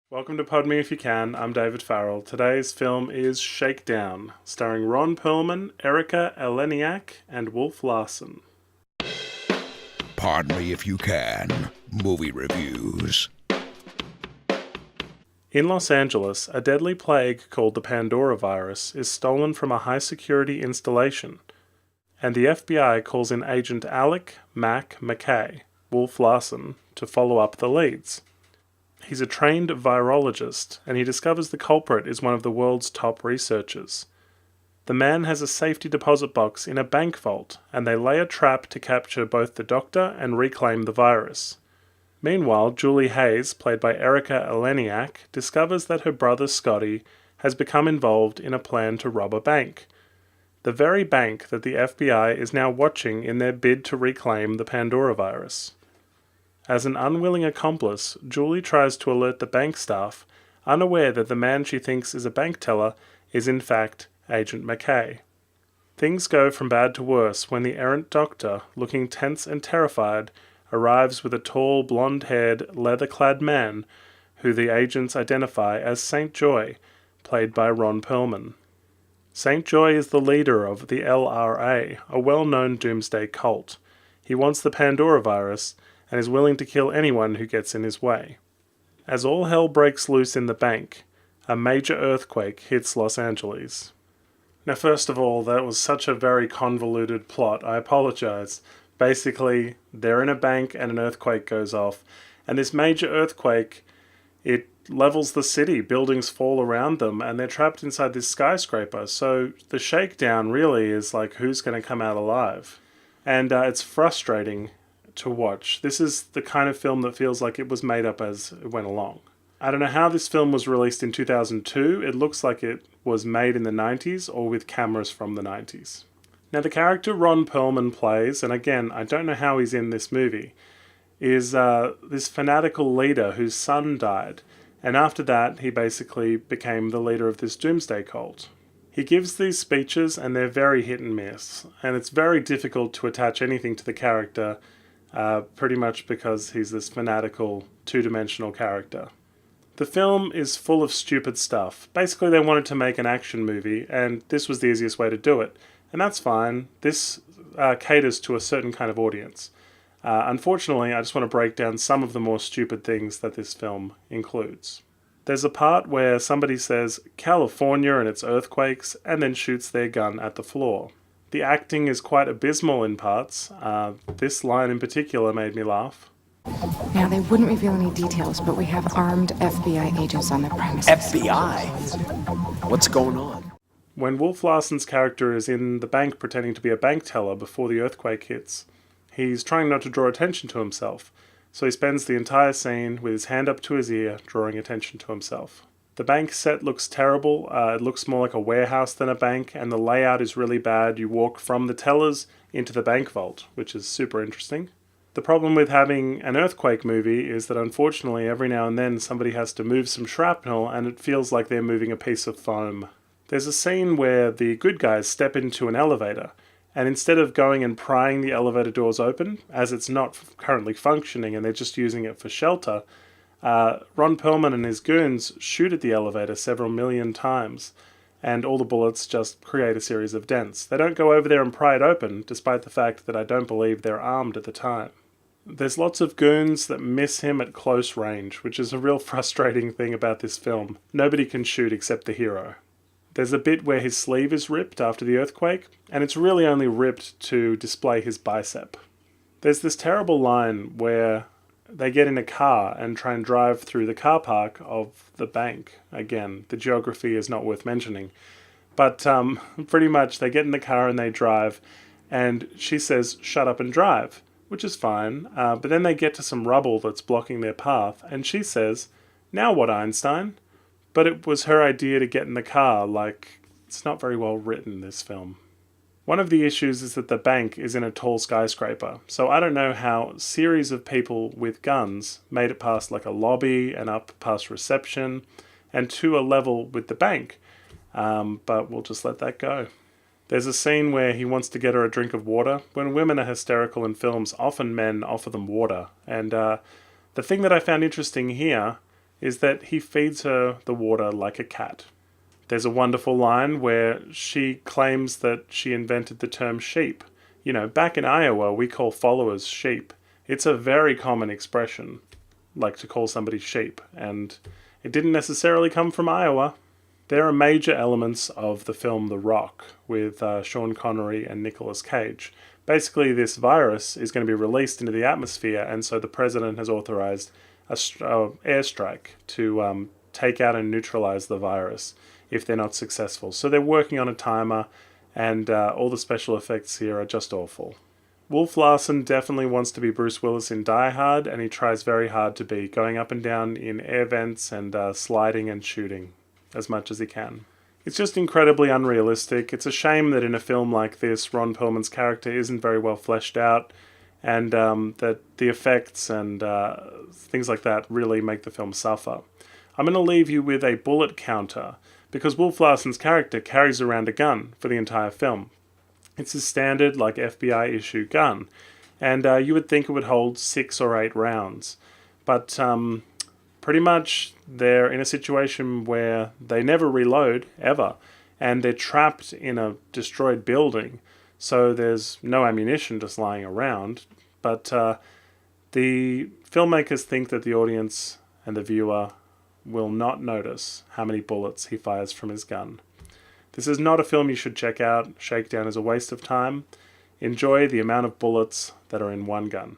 Welcome to Pod Me If You Can, I'm David Farrell. Today's film is Shakedown, starring Ron Perlman, Erika Eleniak, and Wolf Larson. Pardon me if you can. Movie reviews. In Los Angeles, a deadly plague called the Pandora virus is stolen from a high-security installation, and the FBI calls in Agent Alec Mac McKay, Wolf Larson, to follow up the leads. He's a trained virologist, and he discovers the culprit is one of the world's top researchers. The man has a safety deposit box in a bank vault, and they lay a trap to capture both the doctor and reclaim the virus. Meanwhile, Julie Hayes, played by Erika Eleniak, discovers that her brother Scotty has become involved in a plan to rob a bank. The very bank that the FBI is now watching in their bid to reclaim the Pandora virus. As an unwilling accomplice, Julie tries to alert the bank staff, unaware that the man she thinks is a bank teller is in fact Agent McKay. Things go from bad to worse when the errant doctor, looking tense and terrified, arrives with a tall, blonde-haired, leather-clad man who the agents identify as St. Joy, played by Ron Perlman. St. Joy is the leader of the LRA, a well-known doomsday cult. He wants the Pandora virus and is willing to kill anyone who gets in his way. As all hell breaks loose in the bank, a major earthquake hits Los Angeles. Now, first of all, that was such a very convoluted plot. I apologize. Basically, they're in a bank and an earthquake goes off, and this major earthquake, it levels the city, buildings fall around them, and they're trapped inside this skyscraper. So the shakedown really is like, who's going to come out alive? And it's frustrating to watch. This is the kind of film that feels like it was made up as it went along. I don't know how this film was released in 2002. It looks like it was made in the 90s or with cameras from the 90s. Now, the character Ron Perlman plays, and again, I don't know how he's in this movie, is this fanatical leader whose son died, and after that, he basically became the leader of this doomsday cult. He gives these speeches, and they're very hit and miss, and it's very difficult to attach anything to the character, pretty much because he's this fanatical, two-dimensional character. The film is full of stupid stuff. Basically, they wanted to make an action movie, and this was the easiest way to do it. And that's fine. This caters to a certain kind of audience. Unfortunately, I just want to break down some of the more stupid things that this film includes. There's a part where somebody says, "California and its earthquakes," and then shoots their gun at the floor. The acting is quite abysmal in parts. This line in particular made me laugh. Now, they wouldn't reveal any details, but we have armed FBI agents on the premises. FBI? What's going on? When Wolf Larson's character is in the bank pretending to be a bank teller before the earthquake hits, he's trying not to draw attention to himself, so he spends the entire scene with his hand up to his ear, drawing attention to himself. The bank set looks terrible. It looks more like a warehouse than a bank, and the layout is really bad. You walk from the tellers into the bank vault, which is super interesting. The problem with having an earthquake movie is that unfortunately every now and then somebody has to move some shrapnel, and it feels like they're moving a piece of foam. There's a scene where the good guys step into an elevator, and instead of going and prying the elevator doors open, as it's not currently functioning and they're just using it for shelter, Ron Perlman and his goons shoot at the elevator several million times, and all the bullets just create a series of dents. They don't go over there and pry it open, despite the fact that I don't believe they're armed at the time. There's lots of goons that miss him at close range, which is a real frustrating thing about this film. Nobody can shoot except the hero. There's a bit where his sleeve is ripped after the earthquake, and it's really only ripped to display his bicep. There's this terrible line where they get in a car and try and drive through the car park of the bank. Again, the geography is not worth mentioning. But pretty much they get in the car and they drive, and she says, "Shut up and drive," which is fine. But then they get to some rubble that's blocking their path, and she says, "Now what, Einstein?" But it was her idea to get in the car. Like, it's not very well written, this film. One of the issues is that the bank is in a tall skyscraper, so I don't know how a series of people with guns made it past like a lobby and up past reception and to a level with the bank, but we'll just let that go. There's a scene where he wants to get her a drink of water. When women are hysterical in films, often men offer them water, and the thing that I found interesting here is that he feeds her the water like a cat. There's a wonderful line where she claims that she invented the term sheep. You know, back in Iowa, we call followers sheep. It's a very common expression, like to call somebody sheep, and it didn't necessarily come from Iowa. There are major elements of the film The Rock with Sean Connery and Nicolas Cage. Basically, this virus is going to be released into the atmosphere, and so the president has authorized an airstrike to take out and neutralize the virus if they're not successful. So they're working on a timer, and all the special effects here are just awful. Wolf Larsen definitely wants to be Bruce Willis in Die Hard, and he tries very hard to be, going up and down in air vents and sliding and shooting as much as he can. It's just incredibly unrealistic. It's a shame that in a film like this, Ron Perlman's character isn't very well fleshed out, and that the effects and things like that really make the film suffer. I'm going to leave you with a bullet counter, because Wolf Larsen's character carries around a gun for the entire film. It's a standard, like, FBI issue gun, and you would think it would hold 6 or 8 rounds. But pretty much they're in a situation where they never reload, ever, and they're trapped in a destroyed building, so there's no ammunition just lying around. But the filmmakers think that the audience and the viewer will not notice how many bullets he fires from his gun. This is not a film you should check out. Shakedown is a waste of time. Enjoy the amount of bullets that are in one gun.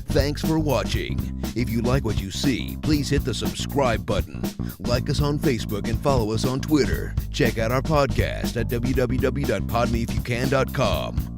Thanks for watching. If you like what you see, please hit the subscribe button. Like us on Facebook and follow us on Twitter. Check out our podcast at www.podmeifyoucan.com.